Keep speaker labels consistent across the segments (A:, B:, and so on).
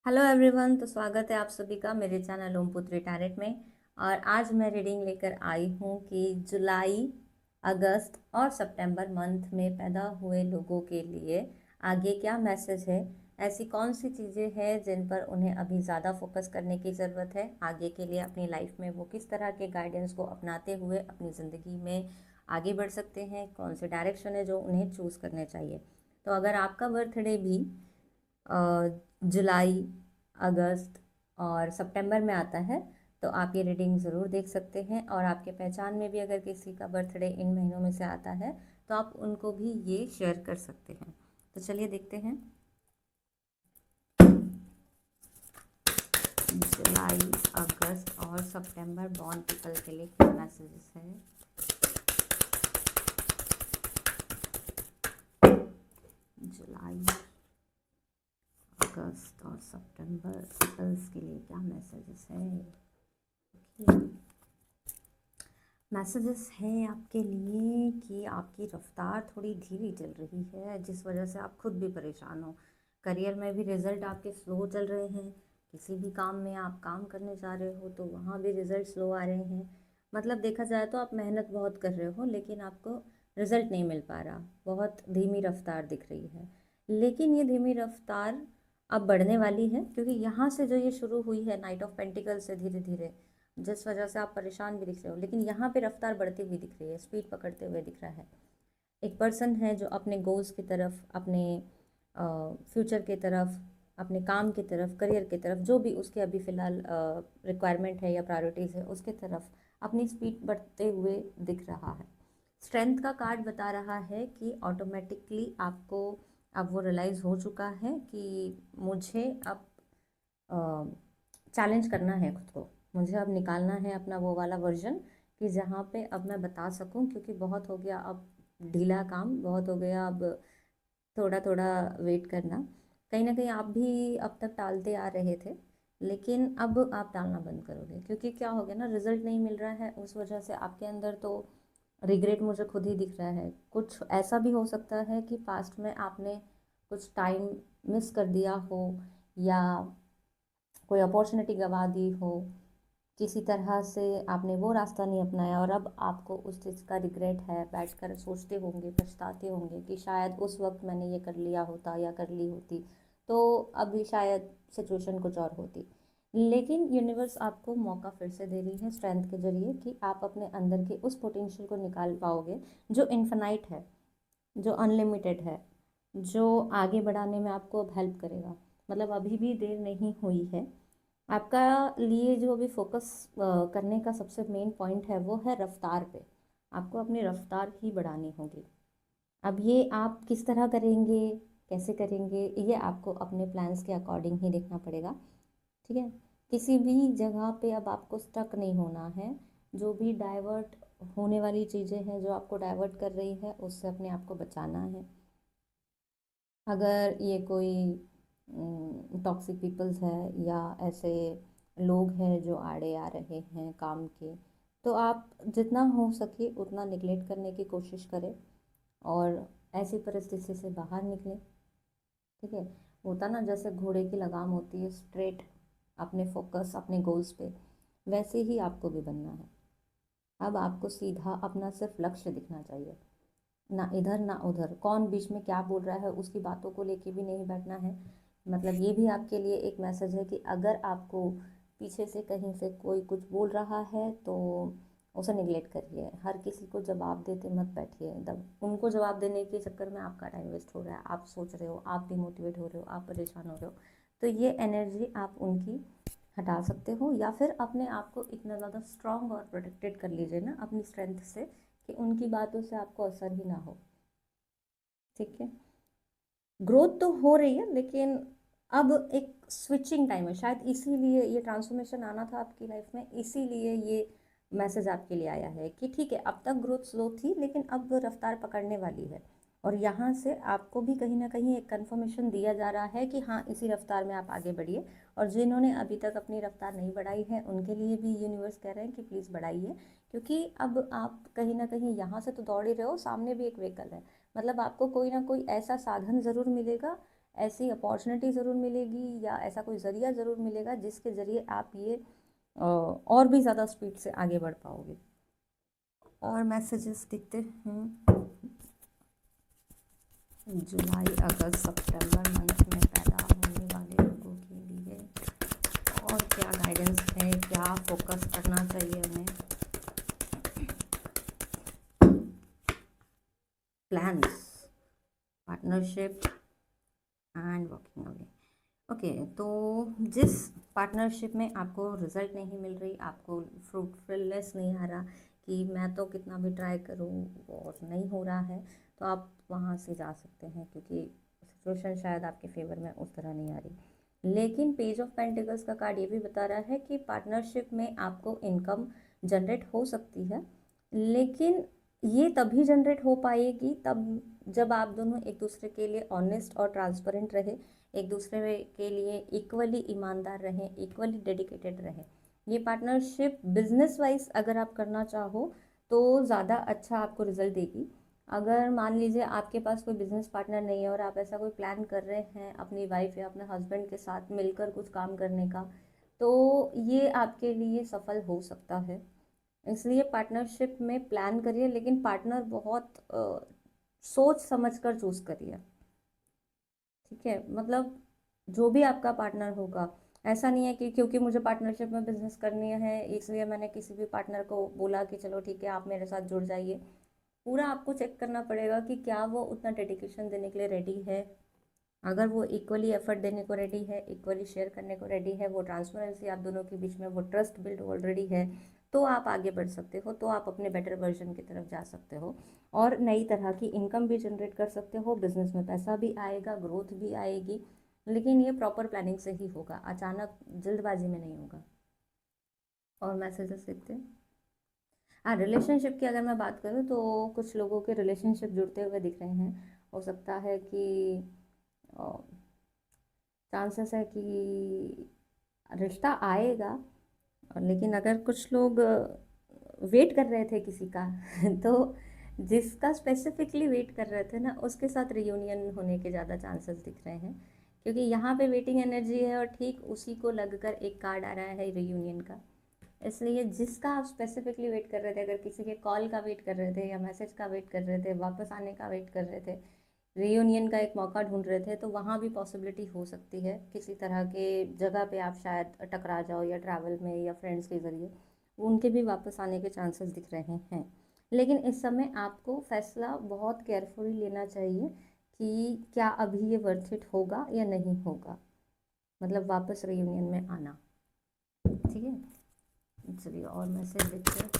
A: Hello everyone. तो स्वागत है आप सभी का मेरे चैनल ओम पुत्री टैरेट में। और आज मैं रीडिंग लेकर आई हूँ कि जुलाई, अगस्त और सितंबर मंथ में पैदा हुए लोगों के लिए आगे क्या मैसेज है। ऐसी कौन सी चीज़ें हैं जिन पर उन्हें अभी ज़्यादा फोकस करने की ज़रूरत है आगे के लिए अपनी लाइफ में। वो किस तरह के गाइडेंस को अपनाते हुए अपनी ज़िंदगी में आगे बढ़ सकते हैं, कौन से डायरेक्शन है जो उन्हें चूज़ करने चाहिए। तो अगर आपका बर्थडे भी जुलाई, अगस्त और सितंबर में आता है तो आप ये रीडिंग ज़रूर देख सकते हैं। और आपके पहचान में भी अगर किसी का बर्थडे इन महीनों में से आता है तो आप उनको भी ये शेयर कर सकते हैं। तो चलिए देखते हैं जुलाई, अगस्त और सितंबर बॉर्न पीपल के लिए क्या मैसेजेस है। जुलाई, अगस्त और सितंबर पीपल्स के लिए क्या मैसेजेस है। मैसेजेस है आपके लिए कि आपकी रफ्तार थोड़ी धीमी चल रही है, जिस वजह से आप खुद भी परेशान हो। करियर में भी रिजल्ट आपके स्लो चल रहे हैं। किसी भी काम में आप काम करने जा रहे हो तो वहाँ भी रिजल्ट स्लो आ रहे हैं। मतलब देखा जाए तो आप मेहनत बहुत कर रहे हो लेकिन आपको रिजल्ट नहीं मिल पा रहा। बहुत धीमी रफ्तार दिख रही है। लेकिन ये धीमी रफ्तार अब बढ़ने वाली है, क्योंकि यहाँ से जो ये शुरू हुई है नाइट ऑफ पेंटिकल से धीरे धीरे, जिस वजह से आप परेशान भी दिख रहे हो, लेकिन यहाँ पे रफ्तार बढ़ती हुई दिख रही है, स्पीड पकड़ते हुए दिख रहा है। एक पर्सन है जो अपने गोल्स की तरफ, अपने फ्यूचर की तरफ, अपने काम की तरफ, करियर की तरफ, जो भी उसके अभी फ़िलहाल रिक्वायरमेंट है या प्रायोरिटीज़ है उसके तरफ अपनी स्पीड बढ़ते हुए दिख रहा है। स्ट्रेंथ का कार्ड बता रहा है कि ऑटोमेटिकली आपको अब वो रियलाइज़ हो चुका है कि मुझे अब चैलेंज करना है खुद को। मुझे अब निकालना है अपना वो वाला वर्जन कि जहाँ पे अब मैं बता सकूँ, क्योंकि बहुत हो गया अब ढीला काम, बहुत हो गया अब थोड़ा थोड़ा वेट करना। कहीं ना कहीं आप भी अब तक टालते आ रहे थे, लेकिन अब आप टालना बंद करोगे, क्योंकि क्या हो गया ना, रिजल्ट नहीं मिल रहा है उस वजह से आपके अंदर तो रिग्रेट मुझे खुद ही दिख रहा है। कुछ ऐसा भी हो सकता है कि पास्ट में आपने कुछ टाइम मिस कर दिया हो, या कोई अपॉर्चुनिटी गंवा दी हो, किसी तरह से आपने वो रास्ता नहीं अपनाया और अब आपको उस चीज़ का रिग्रेट है। बैठकर सोचते होंगे, पछताते होंगे कि शायद उस वक्त मैंने ये कर लिया होता या कर ली होती तो अभी शायद सिचुएशन कुछ और होती। लेकिन यूनिवर्स आपको मौका फिर से दे रही है स्ट्रेंथ के जरिए कि आप अपने अंदर के उस पोटेंशियल को निकाल पाओगे जो इन्फिनाइट है, जो अनलिमिटेड है, जो आगे बढ़ाने में आपको अब हेल्प करेगा। मतलब अभी भी देर नहीं हुई है। आपका लिए जो अभी फोकस करने का सबसे मेन पॉइंट है वो है रफ्तार पे। आपको अपनी रफ्तार ही बढ़ानी होगी। अब ये आप किस तरह करेंगे, कैसे करेंगे, ये आपको अपने प्लान्स के अकॉर्डिंग ही देखना पड़ेगा। ठीक है। किसी भी जगह पे अब आपको स्टक नहीं होना है। जो भी डाइवर्ट होने वाली चीज़ें हैं, जो आपको डाइवर्ट कर रही है, उससे अपने आप को बचाना है। अगर ये कोई टॉक्सिक पीपल्स है या ऐसे लोग हैं जो आड़े आ रहे हैं काम के, तो आप जितना हो सके उतना निगलेक्ट करने की कोशिश करें और ऐसी परिस्थिति से बाहर निकलें। ठीक है। होता ना, जैसे घोड़े की लगाम होती है स्ट्रेट अपने फोकस, अपने गोल्स पे, वैसे ही आपको भी बनना है। अब आपको सीधा अपना सिर्फ लक्ष्य दिखना चाहिए, ना इधर ना उधर, कौन बीच में क्या बोल रहा है उसकी बातों को लेके भी नहीं बैठना है। मतलब ये भी आपके लिए एक मैसेज है कि अगर आपको पीछे से कहीं से कोई कुछ बोल रहा है तो उसे निगलेक्ट करिए। हर किसी को जवाब देते मत बैठिए। उनको जवाब देने के चक्कर में आपका टाइम वेस्ट हो रहा है, आप सोच रहे हो, आप डिमोटिवेट हो रहे हो, आप परेशान हो रहे हो। तो ये एनर्जी आप उनकी हटा सकते हो, या फिर अपने आप को इतना ज़्यादा स्ट्रांग और प्रोटेक्टेड कर लीजिए ना अपनी स्ट्रेंथ से कि उनकी बातों से आपको असर ही ना हो। ठीक है। ग्रोथ तो हो रही है, लेकिन अब एक स्विचिंग टाइम है, शायद इसीलिए ये ट्रांसफॉर्मेशन आना था आपकी लाइफ में, इसीलिए ये मैसेज आपके लिए आया है कि ठीक है, अब तक ग्रोथ स्लो थी लेकिन अब रफ्तार पकड़ने वाली है। और यहाँ से आपको भी कहीं ना कहीं एक कंफर्मेशन दिया जा रहा है कि हाँ, इसी रफ्तार में आप आगे बढ़िए। और जिन्होंने अभी तक अपनी रफ्तार नहीं बढ़ाई है उनके लिए भी यूनिवर्स कह रहे हैं कि प्लीज़ बढ़ाइए, क्योंकि अब आप कहीं ना कहीं यहाँ से तो दौड़ ही रहे हो, सामने भी एक व्हीकल है। मतलब आपको कोई ना कोई ऐसा साधन ज़रूर मिलेगा, ऐसी अपॉर्चुनिटी ज़रूर मिलेगी या ऐसा कोई ज़रिया ज़रूर मिलेगा जिसके ज़रिए आप ये और भी ज़्यादा स्पीड से आगे बढ़ पाओगे। और मैसेजेस देखते हैं। जुलाई अगस्त सितंबर मंथ में पैदा होने वाले लोगों के लिए और क्या गाइडेंस है, क्या फोकस करना चाहिए उन्हें। Plans, partnership and working away. Okay, तो जिस पार्टनरशिप में आपको रिजल्ट नहीं मिल रही, आपको फ्रूटफुलनेस नहीं आ रहा, कि मैं तो कितना भी ट्राई करूँ और नहीं हो रहा है, तो आप वहाँ से जा सकते हैं, क्योंकि सिचुएशन शायद आपके फेवर में उस तरह नहीं आ रही। लेकिन पेज ऑफ पेंटिकल्स का कार्ड ये भी बता रहा है कि पार्टनरशिप में आपको इनकम जनरेट हो सकती है, लेकिन ये तभी जनरेट हो पाएगी तब जब आप दोनों एक दूसरे के लिए ऑनेस्ट और ट्रांसपेरेंट रहे, एक दूसरे के लिए इक्वली ईमानदार रहें, इक्वली डेडिकेटेड रहें। ये पार्टनरशिप बिजनेस वाइज अगर आप करना चाहो तो ज़्यादा अच्छा आपको रिजल्ट देगी। अगर मान लीजिए आपके पास कोई बिजनेस पार्टनर नहीं है और आप ऐसा कोई प्लान कर रहे हैं अपनी वाइफ या अपने हस्बैंड के साथ मिलकर कुछ काम करने का, तो ये आपके लिए सफल हो सकता है। इसलिए पार्टनरशिप में प्लान करिए, लेकिन पार्टनर बहुत सोच समझ कर चूज करिए। ठीक है, मतलब जो भी आपका पार्टनर होगा, ऐसा नहीं है कि क्योंकि मुझे पार्टनरशिप में बिजनेस करनी है इसलिए मैंने किसी भी पार्टनर को बोला कि चलो ठीक है आप मेरे साथ जुड़ जाइए। पूरा आपको चेक करना पड़ेगा कि क्या वो उतना डेडिकेशन देने के लिए रेडी है। अगर वो इक्वली एफर्ट देने को रेडी है, इक्वली शेयर करने को रेडी है, वो ट्रांसपेरेंसी आप दोनों के बीच में, वो ट्रस्ट बिल्ड ऑलरेडी है, तो आप आगे बढ़ सकते हो, तो आप अपने बेटर वर्जन की तरफ जा सकते हो और नई तरह की इनकम भी जनरेट कर सकते हो। बिजनेस में पैसा भी आएगा, ग्रोथ भी आएगी, लेकिन ये प्रॉपर प्लानिंग से ही होगा, अचानक जल्दबाजी में नहीं होगा। और मैसेजेस देखते हैं। हाँ, रिलेशनशिप की अगर मैं बात करूँ तो कुछ लोगों के रिलेशनशिप जुड़ते हुए दिख रहे हैं। हो सकता है कि चांसेस है कि रिश्ता आएगा, लेकिन अगर कुछ लोग वेट कर रहे थे किसी का तो जिसका स्पेसिफिकली वेट कर रहे थे ना उसके साथ रियूनियन होने के ज़्यादा चांसेस दिख रहे हैं, क्योंकि यहाँ पे वेटिंग एनर्जी है और ठीक उसी को लगकर एक कार्ड आ रहा है रियूनियन का। इसलिए जिसका आप स्पेसिफिकली वेट कर रहे थे, अगर किसी के कॉल का वेट कर रहे थे या मैसेज का वेट कर रहे थे, वापस आने का वेट कर रहे थे, रियूनियन का एक मौका ढूंढ रहे थे, तो वहाँ भी पॉसिबिलिटी हो सकती है किसी तरह के जगह पे आप शायद टकरा जाओ, या ट्रैवल में या फ्रेंड्स के ज़रिए उनके भी वापस आने के चांसेस दिख रहे हैं। लेकिन इस समय आपको फैसला बहुत केयरफुली लेना चाहिए कि क्या अभी ये वर्थ इट होगा या नहीं होगा, मतलब वापस रियूनियन में आना। ठीक है, चलिए और मैसेज देखते हैं।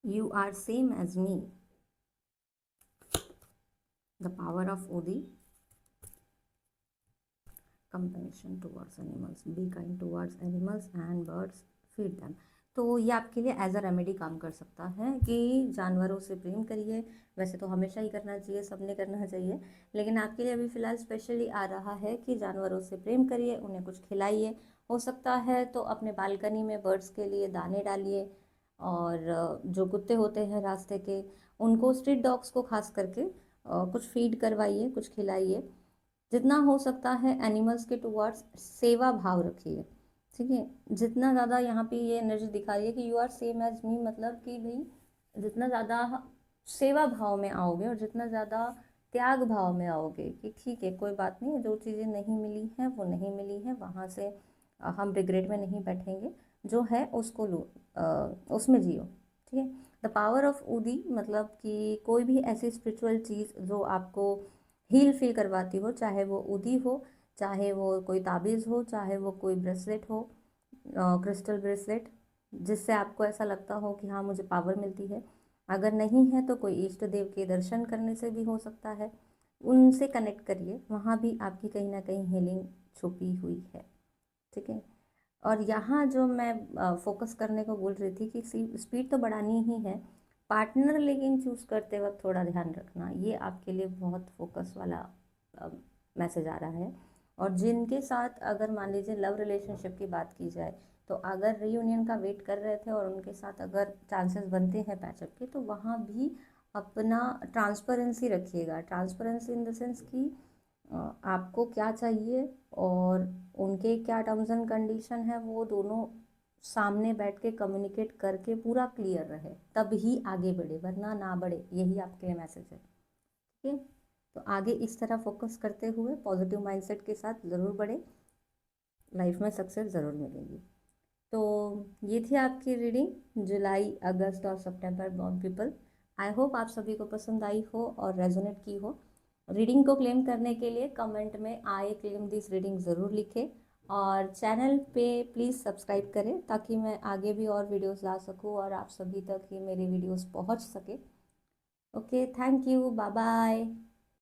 A: You are same as me. The power of Udi. Compassion towards animals. Be kind towards animals and birds. Feed them. तो ये आपके लिए एज अ रेमेडी काम कर सकता है कि जानवरों से प्रेम करिए। वैसे तो हमेशा ही करना चाहिए, सबने करना चाहिए, लेकिन आपके लिए अभी फ़िलहाल स्पेशली आ रहा है कि जानवरों से प्रेम करिए, उन्हें कुछ खिलाइए। हो सकता है तो अपने बालकनी में बर्ड्स के लिए दाने डालिए, और जो कुत्ते होते हैं रास्ते के, उनको, स्ट्रीट डॉग्स को खास करके कुछ फीड करवाइए, कुछ खिलाइए। जितना हो सकता है एनिमल्स के टुवर्ड्स सेवा भाव रखिए। ठीक है, जितना ज़्यादा यहाँ पे ये एनर्जी दिखा रही है कि यू आर सेम एज मी, मतलब कि भाई जितना ज़्यादा सेवा भाव में आओगे और जितना ज़्यादा त्याग भाव में आओगे कि ठीक है कोई बात नहीं, जो चीज़ें नहीं मिली हैं वो नहीं मिली हैं, वहाँ से हम रिग्रेट में नहीं बैठेंगे, जो है उसको लो, उसमें जियो। ठीक है, द पावर ऑफ ऊदी, मतलब कि कोई भी ऐसी स्पिरिचुअल चीज़ जो आपको हील फील करवाती हो, चाहे वो ऊदी हो, चाहे वो कोई ताबीज़ हो, चाहे वो कोई ब्रेसलेट हो, क्रिस्टल ब्रेसलेट, जिससे आपको ऐसा लगता हो कि हाँ मुझे पावर मिलती है। अगर नहीं है तो कोई इष्ट देव के दर्शन करने से भी हो सकता है, उनसे कनेक्ट करिए, वहाँ भी आपकी कहीं ना कहीं हीलिंग छुपी हुई है। ठीक है, और यहाँ जो मैं फोकस करने को बोल रही थी कि स्पीड तो बढ़ानी ही है, पार्टनर लेकिन चूज़ करते वक्त थोड़ा ध्यान रखना, ये आपके लिए बहुत फोकस वाला मैसेज आ रहा है। और जिनके साथ अगर मान लीजिए लव रिलेशनशिप की बात की जाए, तो तो अगर रीयूनियन का वेट कर रहे थे और उनके साथ अगर चांसेस बनते हैं पैचअप के, तो वहाँ भी अपना ट्रांसपेरेंसी रखिएगा। ट्रांसपेरेंसी इन द सेंस कि आपको क्या चाहिए और उनके क्या टर्म्स एंड कंडीशन है, वो दोनों सामने बैठ के कम्युनिकेट करके पूरा क्लियर रहे, तब ही आगे बढ़े, वरना ना बढ़े। यही आपके लिए मैसेज है। ठीक है, तो आगे इस तरह फोकस करते हुए पॉजिटिव माइंडसेट के साथ ज़रूर बढ़े, लाइफ में सक्सेस ज़रूर मिलेगी। तो ये थी आपकी रीडिंग जुलाई, अगस्त और सितंबर बॉर्न पीपल। आई होप आप सभी को पसंद आई हो और रेजोनेट की हो। रीडिंग को क्लेम करने के लिए कमेंट में आई क्लेम दिस रीडिंग ज़रूर लिखें, और चैनल पे प्लीज़ सब्सक्राइब करें ताकि मैं आगे भी और वीडियोस ला सकूं और आप सभी तक ये मेरी वीडियोस पहुंच सके। Okay, thank you, bye bye.